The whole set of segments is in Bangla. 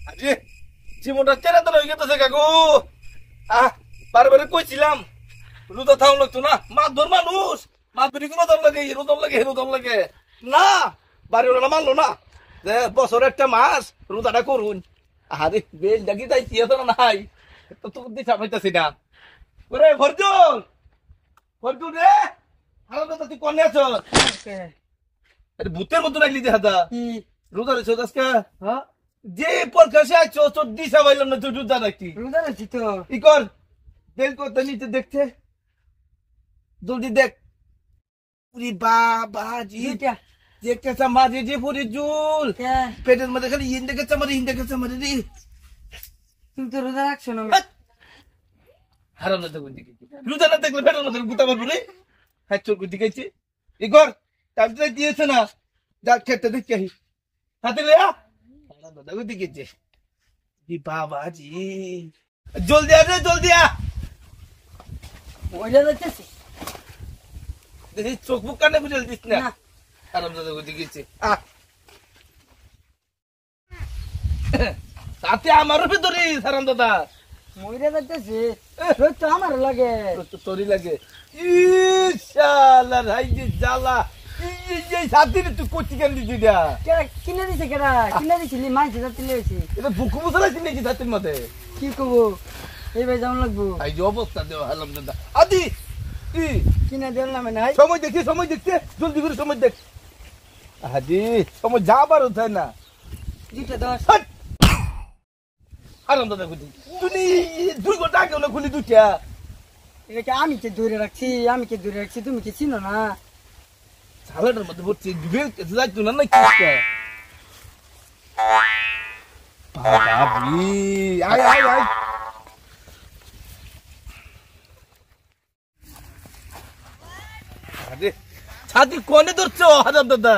আরে জীবনটা চেনা তো হয়ে গেছে কাকু। বারে কইছিলাম রোজা থাম লাগতো না, মাছ মানুষ মাছ ধরি কোনো দম লাগে হিরো দম লাগে হিরো দম লাগে না। বাড়ি ওরা মানলো না যে বছর একটা মাস রোজাটা করুন। আরে বেল ডাকি তাই কি না নাই তো তোর দিশা পাইতাছি না। ওরে ভরজুল ভরজুল রে, আলাদা তুই কনে আছো? আরে ভূতের মতো লাগলি যে হাদা রোজা রেছো আজকে। হ্যাঁ যে প্রকাশে আছো তোর দিশা পাইলাম না, তুই রোজা রাখতি। রোজা রাখছি তো ই কর বেল করতে নিচে দেখছে জলদি দেখ। পুরি বাবাজি যে কেসা মারি যে পুরি জুল পেটের মধ্যে খালি হিন্দে কেসা মারি রে। তুমি তো রোজা রাখছো না। হারাম না দেখুন দিকে রোজা না দেখলে পেটের মধ্যে গুতা মারবো রে। হ্যাঁ চোর গুতি খাইছে ই কর টাইমটা দিয়েছে না, যা খেতে দেখি আহি হাতে লে হারাম না দেখুন দিকে বাবাজি জলদি আ রে জলদি আ। ওইটা যাচ্ছে দেখি চোখ মুখ কানে বুঝে দিস না। আরাম দাদা বুঝে গেছে তাতে আমারও ভেতরে আরাম দাদা মইরা যাচ্ছে তো আমার লাগে তো তোরই লাগে। ইনশাআল্লাহ হাই যে জ্বালা এই সাথে তুই কোচি কেন দিছি না কিনে দিছে কেডা কিনে দিছিলি মাইছে যাতে লইছি এটা বুকু মশলাইছি নাকি সাথের মধ্যে কি কবো এই ভাই যাওন লাগবো। এই যে অবস্থা দেও হালাম দাদা আদি কিনা দেন না নাই সময় দেখতে জলদি করে সময় দেখ। আদি সময় যাবার উঠায় না 2:10 আরাম দাদা খুঁজি তুমি 2 ঘন্টা আগে না খুলি দুটা। এটা আমি কে ধরে রাখছি তুমি কি চিনো না? সালাডের মধ্যে ভর্তি বেল যাইতো না নাকি বাবাবি আয় আরে ছাতি কোনে ধরছো হাজার দাদা?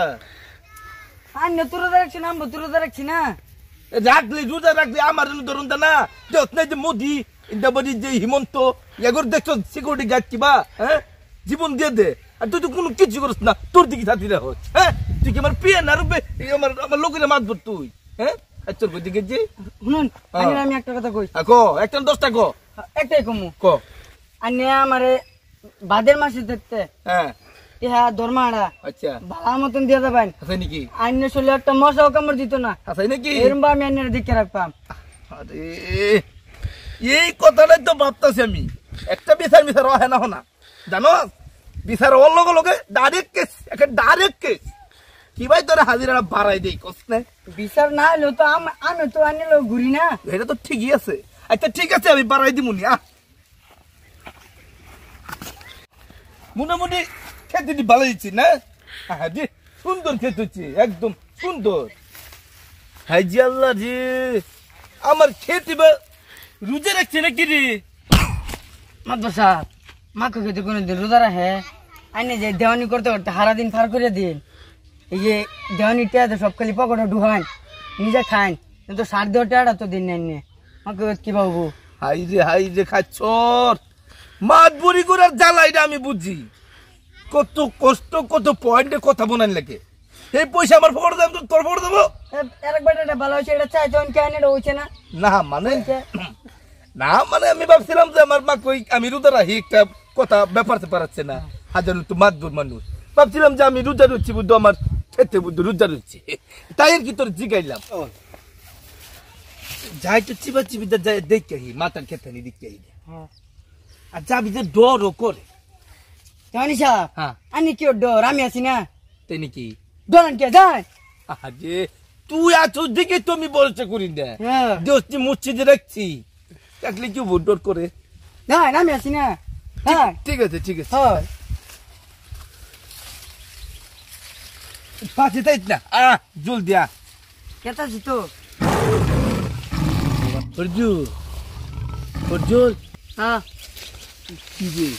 আর না তোরা রাখছি না তোরা রাখছি না রাখলি রোজা রাখলি আমার ধরুন না যত্ন যে মোদি ইন্দাবাড়ি যে হিমন্ত এগর দেখছো সিকিউরিটি গার্ড কিবা হ্যাঁ জীবন দিয়ে দে। আর তুই তো কোনো কিছু করিস না, তোর দিকে ছাতি রাখ হ্যাঁ তুই কি আমার পিয়ে না রূপে আমার লোকেরা মাতবর তুই হ্যাঁ তোর দিকে যে শুনুন আমি একটা কথা কই কো একটা 10টা কো একটাই কমু কো আনে আমারে ভাদের মাসে দেখতে হ্যাঁ ইহা দরমাড়া আচ্ছা ভালো মতন দিয়ে দেবেন আছে নাকি? আইনে চলে একটা মশাও কামড় দিত না আছে নাকি? এরম আমি আইনের দিকে রাখতাম। আরে এই কথাটাই তো ভাবতেছি আমি। একটা বিচার হয় না জানো বিচার ওর লগে ডাইরেক্ট কেস কি ভাই তোরা হাজিরা বাড়াই দেই কস না বিচার না হলো তো আমি তো আনিল ঘুরি না। এটা তো ঠিকই আছে। আচ্ছা ঠিক আছে আমি বাড়াই দিমুনি মোটামুটি খেতে ভালো দিচ্ছি না? হ্যাঁ জি সুন্দর খেতে হচ্ছে একদম সুন্দর। হাই জি আল্লাহ জি আমার খেতে বা রুজে রাখছে নাকি রে? মাদ্রাসা মাকে খেতে কোনো দিন রোজা রাখে আইনে যে দেওয়ানি করতে হারা দিন পার করে দিন এই যে দেওয়ানি টেয়াতে সব খালি পকেটে ঢুকান নিজে খান কিন্তু 7.5 টাকা তো দিন নেন মাকে কি পাবো? হাই রে খাচ্ছর মাত বুড়ি করার জ্বালা এটা আমি বুঝি। কত কষ্ট কত পয়েন্টে কথা বনান লাগে এই পয়সা আমার ফোড় দেব তোর ফোড় দেবো একবার এটা ভালো হয়েছে এটা চাই তখন কেন এটা হয়েছে না না মানে আমি ভাবছিলাম যে আমার মা কই আমি রোজা রাখি একটা কথা ব্যাপারতে পারাচ্ছে না হাজার তো মাতবুর মানুষ ভাবছিলাম যে আমি রোজা রুচ্ছি বুদ্ধ আমার খেতে বুদ্ধ রোজা রুচ্ছি তাই আর কি তোর জিগাইলাম যাই তো চিবিটা যাই দেখে মাতার খেতে নি দেখে আর যাবি যে ডরও করে জানি সাহেব হ্যাঁ আনি কি ডর আমি আছি না তাই নাকি ডরান কে যায় আজে তুই আছো দিকে তুমি বলছে করি না দোস্তি মসজিদে রাখছি দেখলে কি ডর করে না আমি আছি না হ্যাঁ ঠিক আছে হ্যাঁ পাশে তাই না জল দিয়া কেতা আছি তো অর্জুন হ্যাঁ কি রে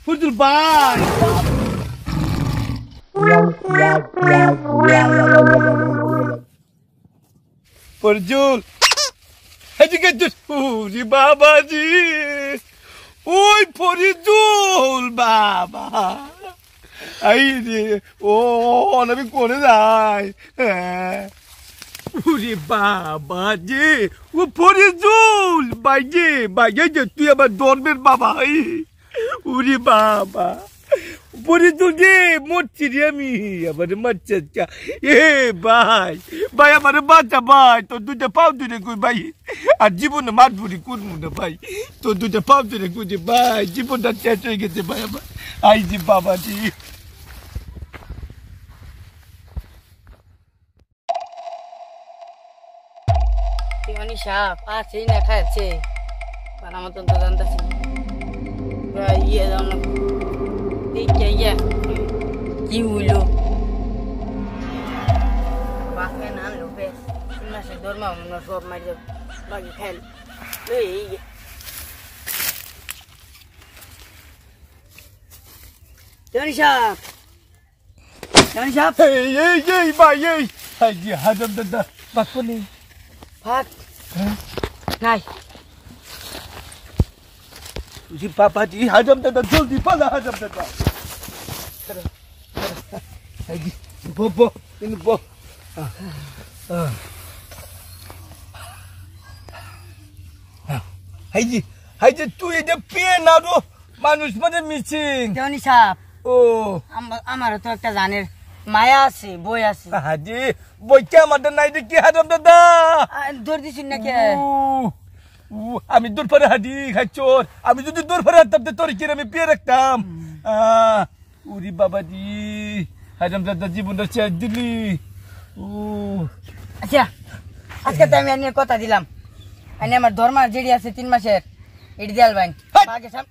ফুরজুল ভাই ফরজুল এদিকে ওরে বাবাজি ওই ফরিজুল বাবা আই রে ও আমি করে যাই ওরে বাবা যে ও ফরিজুল ভাই যে তুই আমার ধর্মের বাবা ওরে বাবা ফরিজুল যে মরছি রে আমি আমার মারছে ভাই আমার বাচ্চা ভাই তোর দুটা পাও ধরে কই ভাই আর জীবনে মারবুরি করবো না ভাই তোর দুটা পাও ধরে কই ভাই জীবনটা শেষ হয়ে গেছে ভাই আমার আই যে বাবা জি দেওয়ানি সাপ আছে না খাচ্ছে পারা মতন তো জানতেছি ইয়ে জানো দেখে ইয়ে কি হইলো বাসে না আনলো বেশ 3 মাসের ধর্মা মনে সব মারি যাবে বাকি খেল এই দেওয়ানি সাপ এই ভাই এই যে হাজার দাদা বাকলি ভাত নাই जी पापा जी हजम दादा जल्दी पाला हजम दादा बो इन बो हाय जी तू ये जब पिए ना दो মানুষ মানে মিচিং দেওয়ানি সাপ ও আমারও তো একটা জানের মায়া আছে বই আছে হাজি বইটা আমাদের নাই দেখি হাজম দাদা ধর দিছিস নাকি আমি দূর পরে হাদি খাচ্চোর আমি যদি দূর পরে হাঁটতাম তোর কি আমি পেয়ে রাখতাম উরি বাবাজি হাজম দাদা জীবনটা শেষ দিলি আচ্ছা আজকে তো আমি এনে কথা দিলাম এনে আমার ধর্মার যেটি আছে 3 মাসের এটি দেয়াল বাইন আগে সাপ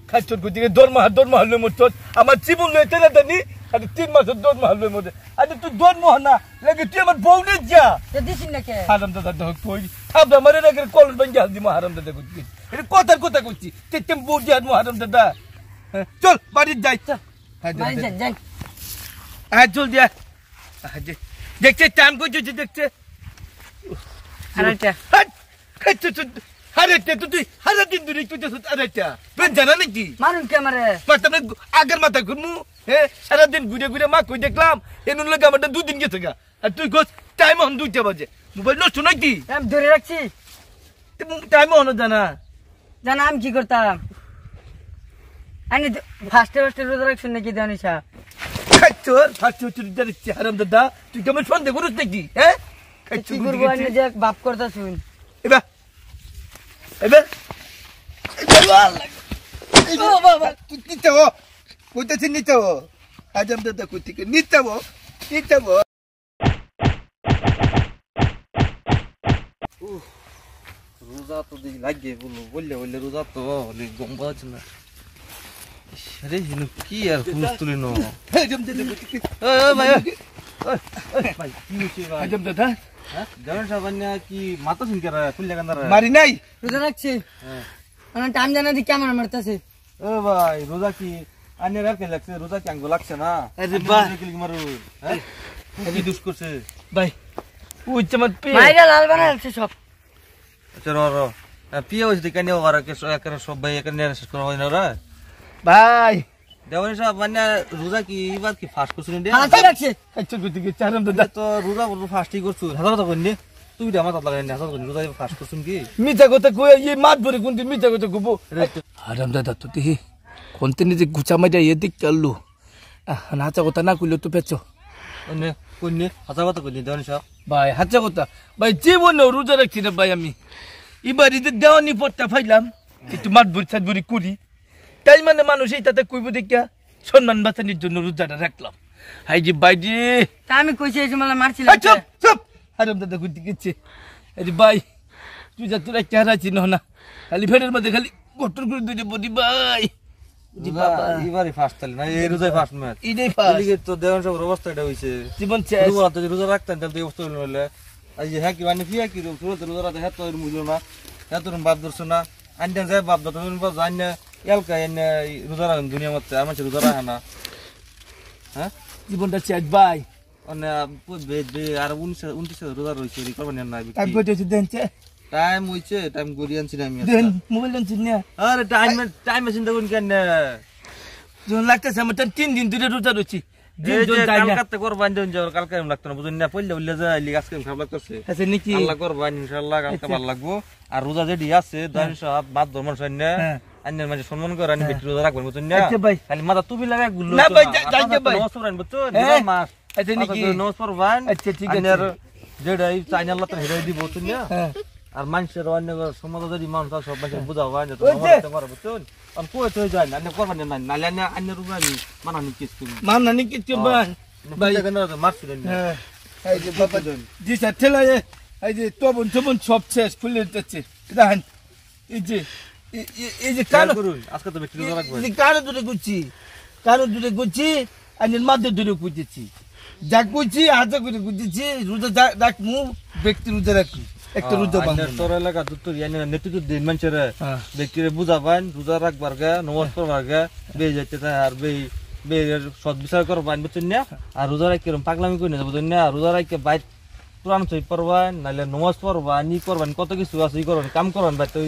খাচ্চোর গুদিকে দরমা হলো মোট আমার জীবন লয়ে তেলে দানি আর 3 মাসের দরমা হলো মোট আরে তুই দরমা না লাগে তুই আমার বউ নে যা তো দিছিস নাকি হারাম দাদা তো কই থাবদা মারে না করে কলন বাঙ্গি হালদি মা হারাম দাদা কইছি এটা কথা কইছি তেতেম বউ দিয়া মা হারাম দাদা চল বাড়ি যাই চল বাড়ি যাই চল দিয়া দেখছে টাইম কইছে দেখছে আরেকটা খাচ্চো হারেতে তুই হারা দিন ধরে কইতেছ আরেকটা বেন জানা নাকি মানুন কে মারে মাথা আগের মাথা ঘুরমু সারাদিন ঘুরে মা কই দেখলাম এনুন লাগে আমার 2 দিন গেছে গা আর তুই গোস টাইম হন 2টা বাজে মোবাইল নষ্ট নাকি আমি ধরে রাখছি টাইম হন জানা আমি কি করতাম আমি ফার্স্টে রোজা রাখছি নাকি দেওয়ানি সাপ ফার্স্ট তুই দেখছি হারাম দাদা তুই কেমন সন্দেহ করিস নাকি কি করবো আমি যে বাপ করতা শুন এবার বাবা নিতে হো কইতেছি নিতে হো হাজাম দাদা কইতে নিতে হো রোজা তো দেখি লাগে বললে রোজা তো গম পাচ্ছে না আরে হিনু কি আর ফুস তুলি নো হাজাম দাদা কইতে ভাই কি হচ্ছে ভাই হাজাম দাদা হ্যাঁ জানেন সাবান্যা কি মাথা শুনকে খুললে কান্দার মারি নাই রোজা রাখছি আমার টাইম জানা দি কেমন মারতাছে ও ভাই রোজা কি আনে আর কে লাগছে রোজা কি আঙ্গো লাগছে না আরে বাহ কি মারু হ্যাঁ কি দুষ করছে ভাই ওই চমৎ পে মাইরা লাল বানাচ্ছে সব আচ্ছা র পিয়া হইছে কেন ওরা কে একারে সব ভাই একারে নিয়ে শেষ করা হয় না রে ভাই দেওয়ানি সাহেব মানে রোজা কি এবার কি ফাস্ট করছিস রে হাতে রাখছে আচ্ছা কইতে কি চারাম দাদা তো রোজা বড় ফাস্টই করছু হাজার কথা কইনি তুই দে আমার হাত লাগাই না হাজার কইনি রোজা ফাস্ট করছুন কি মিথ্যা কথা কই এই মাত ভরে কোনদিন মিথ্যা কথা কইবো হারাম দাদা তো দেখি কোনদিন যে গুচা মাইরা এদিক চাললু নাচা কথা না কইলো তো পেছো কইনি কইনি হাজার কথা কইনি দেওয়ানি সাহেব ভাই হাচা কথা ভাই জীবনে রোজা রাখছি না ভাই আমি এবার ঈদের দেওয়ানি পড়তা ফাইলাম একটু মাত ভরি সাত ভরি করি তাই মানে মানুষ এই তাতে কইব দেখিয়া সম্মান বাঁচানোর জন্য রোজাটা রাখলাম হাই যে বাইজি তা আমি কইছি এই সময় মারছিলাম চুপ হারাম দাদা কইতে গেছে আরে ভাই তুই যা তোরা চেহারা চিনো না খালি ফেরের মধ্যে খালি গটর করে দুইটা বডি ভাই এবারে ফাস্ট তাহলে না এই রোজায় ফাস্ট ম্যাচ ইডেই ফাস এদিকে তো দেওয়ান সব অবস্থা এটা হইছে জীবন শেষ রোজা তো রোজা রাখতেন তাহলে অবস্থা হইলে আজ হ্যাঁ কি মানে ফিয়া কি রোজা রাতে হ্যাঁ তো মূল্য না হ্যাঁ তোর বাপ ধরছো না আন্ডা যায় বাপ ধর তুমি বাপ জানি এলকা এনে রোজা রাখেন দুনিয়া মধ্যে আমার রোজা রাখে না হ্যাঁ জীবনটা শেষ ভাই মানে আর 29 রোজা রয়েছে রিকভার নেন না টাইম কইতেছে দেনছে টাইম হইছে টাইম গড়ি আনছি না আমি দেন মোবাইল দেন চিন্না আরে টাইম চিন্তা করুন কেন যখন লাগতেছে আমার 3 দিন ধরে রোজা রয়েছি দিন এই জন যে যাই না কালকাতে করবান দেন যে কালকে এরকম লাগতো না বুঝুন না পড়লে উল্লে যায় আজকে এরকম খারাপ লাগতেছে আছে নাকি আল্লাহ করবান ইনশাআল্লাহ কালকে ভালো লাগবো আর রোজা যেটি আছে দান সাহেব বাদ ধর্ম সৈন্য হ্যাঁ। আন্নের মাঝে সম্মান করে আনি বেটি রোজা রাখবেন বুঝুন না আচ্ছা ভাই খালি মাথা টুপি লাগায় গুলো না ভাই, যাইতে ভাই। নমস্কার আন বুঝুন হ্যাঁ। মাস আচ্ছা নাকি নমস্কার ভাই আচ্ছা ঠিক আছে আন্নের যেটাই চাইনা আল্লাহ তাআলা হেরাই দিব বুঝুন না হ্যাঁ আর মানুষের অন্য সমাজ যদি মানুষ আছে সব মানুষের বুঝাও না তো ওই যে। নমস্কার পারবে বুঝুন আর কই তো যায় না করবেন না নালে না আন্নের রুবানি মানানি কিছু মান না নাকি কি ভাই ভাই কেন মারছিলেন না হ্যাঁ এই যে বাবা জি স্যার ঠেলা এই যে তবন সব শেষ খুলে দিচ্ছে দেখেন এই যে কাল কালো করুন আজকে তো বেটি রোজা রাখবেন কারো দূরে গুছি আইনের মাঝে দূরে গুছেছি যা গুছি হাতে করে গুছেছি রোজা রাখমু ব্যক্তি রোজা রাখু একটা রোজা আন্নের বাংলা তোর এলাকা তো ইয়ানে নেতৃত্ব দিন মানুষের হ্যাঁ ব্যক্তিরে বুঝাবেন রোজা রাখবার গে নমাজ পড়বার গে বে যাইতে চায় আর বে বে সৎ বিচার করবেন বুঝছেন না আর রোজা রাখি কিরম পাগলামি করে না বুঝছেন না রোজা রাখি বাইত কোরআন শরীফ পড়বেন নাহলে নমাজ পড়বেন ই করবেন কত কিছু আছে ই করবেন কাম করবেন বাইত তো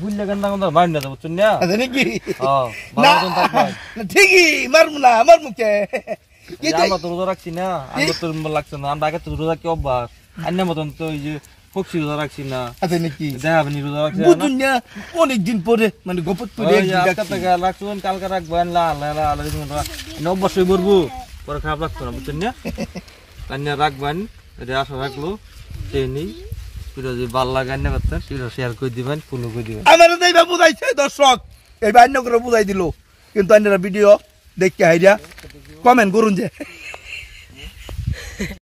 হুল্লা গান্ডা গান্ডা বাইন না বুঝছেন না আছে নাকি হ্যাঁ না ভালো মতন থাকবেন ঠিকই মারমু না আমার মুখে আমরা তো রোজা রাখছি না আমরা তো লাগছে না আমরা আগে তো রোজা কি অভ্যাস অন্য মতন তো এই যে পক্ষী রোজা রাখছি না আছে নাকি দেখাবেন রোজা রাখছি না বুঝুন না অনেকদিন পরে মানে গোপত করে ওই যে আজকে থেকে রাখছেন কালকে রাখবেন অবশ্যই বলবো পরে খারাপ লাগতো না বুঝছেন না কান্যা রাখবেন এটা আশা রাখলো সেই নেই যদি ভাল লাগে না করতেন সেটা শেয়ার করে দিবেন ফলো করে দিবেন আমার এইবার বুঝাইছে দর্শক এইবার অন্য করে বুঝাই দিল কিন্তু অন্যরা ভিডিও দেখতে হাইরা কমেন্ট করুন যে